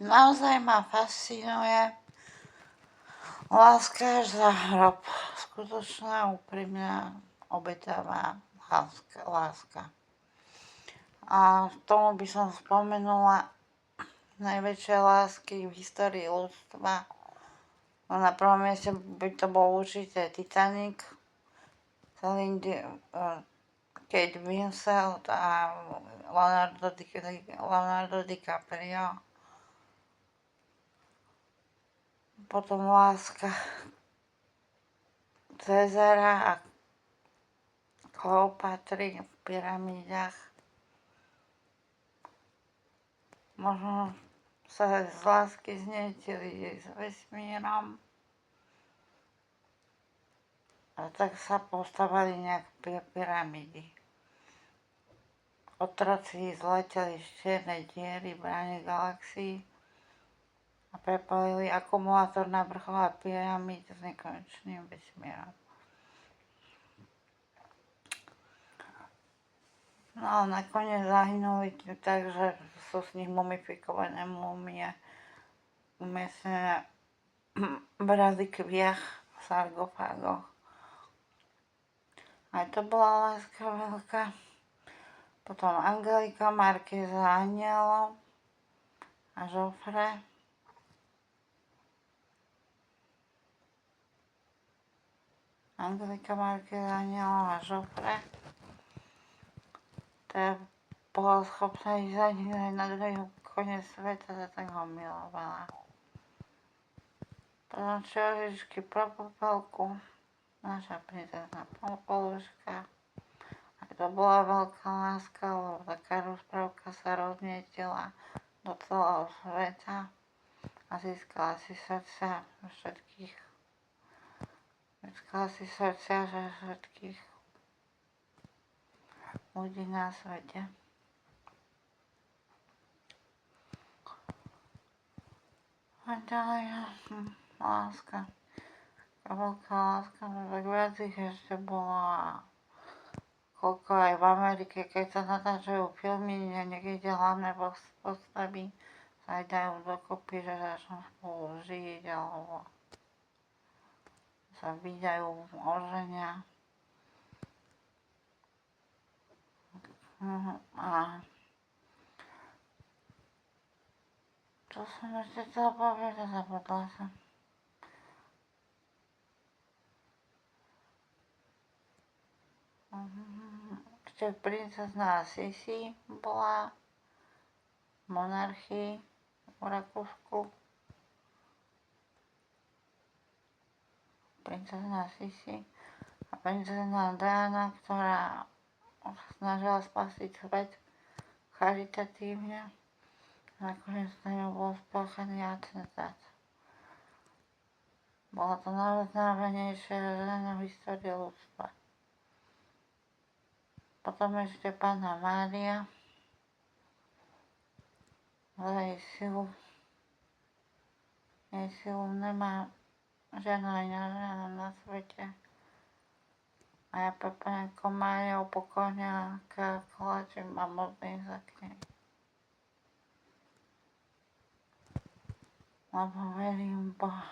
Naozaj ma fascinuje láska až za hrob. Skutočná, úprimná, obetavá láska. A tomu by som spomenula najväčšie lásky v histórii ľudstva. Na prvom mieste by to bol určite Titanic, Kate Winslet a Leonardo DiCaprio. Potom láska Cezara a Kleopatry v pyramídach. Možno sa z lásky znietili s vesmírom. A tak sa postavali nejak pyramídy. Otroci zleteli z čiernej diery v bráne galaxií a prepalili akumulátor na vrchole pyramíd s nekonečným vesmírom. No ale nakoniec zahynuli tak, že sú z nich mumifikované múmie umiestnené v relikviách v sargofágoch. Aj to bola láska veľká. Potom Angelika Markéza Anielov a Joffre. Angelika Markéza Anielov a Joffre. To bola schopná ísť za ním aj na druhý koniec sveta, za tak ho milovala. Potom Čožičky pro popelku, naša princezna Poluška. A to bola veľká láska, lebo taká rozprávka sa roznietila do celého sveta a získala si srdcia všetkých. Ľudí na svete. A ďalej láska. Veľká láska, tak viac ich ešte bolo a koľko aj v Amerike, keď sa natáčajú filmy, niekde hlavné postavy sa aj dajú dokopy, že začnú spolu žiť alebo sa vydajú, oženia. A čo som ešte chcela povedať, zabudla som. Ešte princezná Sisi bola v monarchii v Rakúsku. Princezná Sisi a princezná Diana, ktorá snažila spasiť svet charitatívne. Nakoniec na ňu bol spáchaný atentát. Bola to najvznamenejšia žena v histórii ľudstva. Potom ešte Panna Mária. Ale jej silu nemá žiadna iná žena na svete. A ja Pepenko Máriou pokojne kláčim a modlím sa k nej. Lebo verím v Boha.